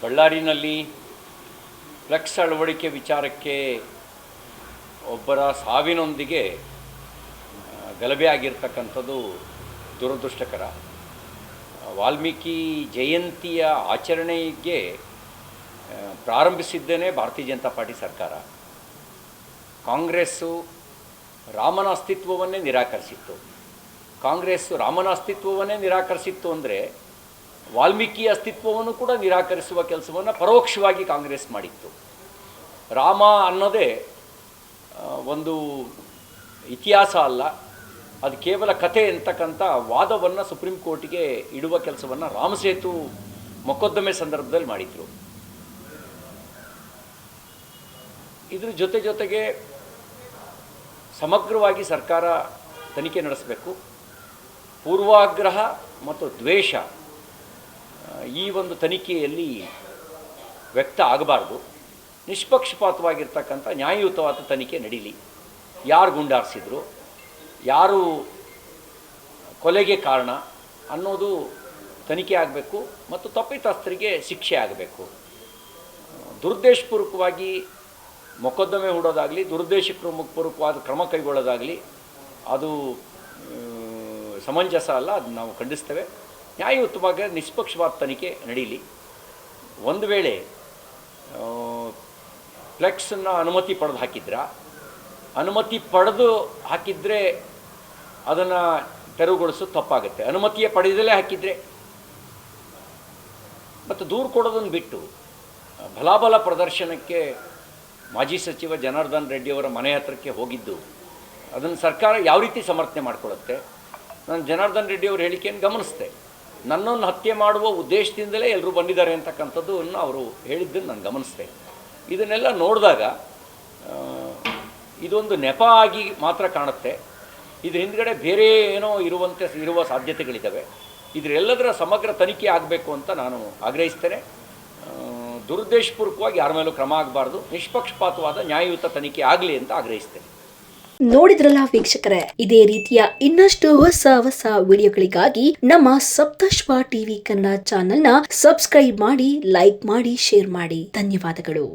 ಬಳ್ಳಾರಿನಲ್ಲಿ flex ಅಳವಡಿಕೆ ವಿಚಾರಕ್ಕೆ ಒಬ್ಬರ ಸಾವಿನೊಂದಿಗೆ ಗಲಭೆ ಆಗಿರ್ತಕ್ಕಂಥದ್ದು ದುರದೃಷ್ಟಕರ. ವಾಲ್ಮೀಕಿ ಜಯಂತಿಯ ಆಚರಣೆಗೆ ಪ್ರಾರಂಭಿಸಿದ್ದೇನೆ ಭಾರತೀಯ ಜನತಾ ಪಾರ್ಟಿ ಸರ್ಕಾರ. ಕಾಂಗ್ರೆಸ್ಸು ರಾಮನ ಅಸ್ತಿತ್ವವನ್ನೇ ನಿರಾಕರಿಸಿತ್ತು. ರಾಮನ ಅಸ್ತಿತ್ವವನ್ನೇ ನಿರಾಕರಿಸಿತ್ತು ಅಂದರೆ ವಾಲ್ಮೀಕಿ ಅಸ್ತಿತ್ವವನ್ನು ಕೂಡ ನಿರಾಕರಿಸುವ ಕೆಲಸವನ್ನು ಪರೋಕ್ಷವಾಗಿ ಕಾಂಗ್ರೆಸ್ ಮಾಡಿತ್ತು. ರಾಮ ಅನ್ನೋದೇ ಒಂದು ಇತಿಹಾಸ ಅಲ್ಲ, ಅದು ಕೇವಲ ಕಥೆ ಅಂತಕ್ಕಂಥ ವಾದವನ್ನು ಸುಪ್ರೀಂ ಕೋರ್ಟಿಗೆ ಇಡುವ ಕೆಲಸವನ್ನು ರಾಮಸೇತು ಮೊಕದ್ದಮೆ ಸಂದರ್ಭದಲ್ಲಿ ಮಾಡಿದರು. ಇದ್ರ ಜೊತೆಗೆ ಸಮಗ್ರವಾಗಿ ಸರ್ಕಾರ ತನಿಖೆ ನಡೆಸಬೇಕು. ಪೂರ್ವಾಗ್ರಹ ಮತ್ತು ದ್ವೇಷ ಈ ಒಂದು ತನಿಖೆಯಲ್ಲಿ ವ್ಯಕ್ತ ಆಗಬಾರ್ದು. ನಿಷ್ಪಕ್ಷಪಾತವಾಗಿರ್ತಕ್ಕಂಥ ನ್ಯಾಯಯುತವಾದ ತನಿಖೆ ನಡೀಲಿ. ಯಾರು ಗುಂಡಾರಿಸಿದ್ರು, ಯಾರು ಕೊಲೆಗೆ ಕಾರಣ ಅನ್ನೋದು ತನಿಖೆ ಆಗಬೇಕು ಮತ್ತು ತಪ್ಪಿತಸ್ಥರಿಗೆ ಶಿಕ್ಷೆ ಆಗಬೇಕು. ದುರುದ್ದೇಶಪೂರ್ವಕವಾಗಿ ಮೊಕದ್ದಮೆ ಹೂಡೋದಾಗಲಿ, ದುರುದ್ದೇಶಪೂರ್ವಕವಾದ ಕ್ರಮ ಕೈಗೊಳ್ಳೋದಾಗಲಿ ಅದು ಸಮಂಜಸ ಅಲ್ಲ. ಅದು ನಾವು ಖಂಡಿಸ್ತೇವೆ. ನ್ಯಾಯಯುತವಾಗಿ ನಿಷ್ಪಕ್ಷಪಾತ ತನಿಖೆ ನಡೀಲಿ. ಒಂದು ವೇಳೆ ಫ್ಲೆಕ್ಸನ್ನು ಅನುಮತಿ ಪಡೆದು ಅನುಮತಿ ಪಡೆದು ಹಾಕಿದರೆ ಅದನ್ನು ತೆರವುಗೊಳಿಸೋದು ತಪ್ಪಾಗುತ್ತೆ. ಅನುಮತಿಯೇ ಪಡೆದಲೇ ಹಾಕಿದರೆ ಮತ್ತು ದೂರು ಕೊಡೋದನ್ನು ಬಿಟ್ಟು ಬಲಾಬಲ ಪ್ರದರ್ಶನಕ್ಕೆ ಮಾಜಿ ಸಚಿವ ಜನಾರ್ದನ್ ರೆಡ್ಡಿಯವರ ಮನೆ ಹತ್ರಕ್ಕೆ ಹೋಗಿದ್ದು ಅದನ್ನು ಸರ್ಕಾರ ಯಾವ ರೀತಿ ಸಮರ್ಥನೆ ಮಾಡಿಕೊಳ್ಳುತ್ತೆ? ನಾನು ಜನಾರ್ದನ್ ರೆಡ್ಡಿಯವ್ರ ಹೇಳಿಕೆಯನ್ನು ಗಮನಿಸಿದೆ. ನನ್ನನ್ನು ಹತ್ಯೆ ಮಾಡುವ ಉದ್ದೇಶದಿಂದಲೇ ಎಲ್ಲರೂ ಬಂದಿದ್ದಾರೆ ಅಂತಕ್ಕಂಥದ್ದನ್ನು ಅವರು ಹೇಳಿದ್ದನ್ನು ನಾನು ಗಮನಿಸಿದೆ. ಇದನ್ನೆಲ್ಲ ನೋಡಿದಾಗ ಇದೊಂದು ನೆಪ ಆಗಿ ಮಾತ್ರ ಕಾಣುತ್ತೆ. ಇದ್ರ ಹಿಂದ್ಗಡೆ ಬೇರೆ ಏನೋ ಇರುವ ಸಾಧ್ಯತೆಗಳಿದ್ದಾವೆ. ಇದರೆಲ್ಲದರ ಸಮಗ್ರ ತನಿಖೆ ಆಗಬೇಕು ಅಂತ ನಾನು ಆಗ್ರಹಿಸ್ತೇನೆ. ದುರುದ್ದೇಶಪೂರ್ವಕವಾಗಿ ಯಾರ ಮೇಲೂ ಕ್ರಮ ಆಗಬಾರ್ದು. ನಿಷ್ಪಕ್ಷಪಾತವಾದ ನ್ಯಾಯಯುತ ತನಿಖೆ ಆಗಲಿ ಅಂತ ಆಗ್ರಹಿಸ್ತೇನೆ. ನೋಡಿದ್ರಲ್ಲ ವೀಕ್ಷಕರೇ, ಇದೇ ರೀತಿಯ ಇನ್ನಷ್ಟು ಹೊಸ ವಿಡಿಯೋಗಳಿಗಾಗಿ ನಮ್ಮ ಸಪ್ತಶ್ವ ಟಿವಿ ಕನ್ನಡ ಚಾನೆಲ್ನ ಸಬ್ಸ್ಕ್ರೈಬ್ ಮಾಡಿ, ಲೈಕ್ ಮಾಡಿ, ಶೇರ್ ಮಾಡಿ. ಧನ್ಯವಾದಗಳು.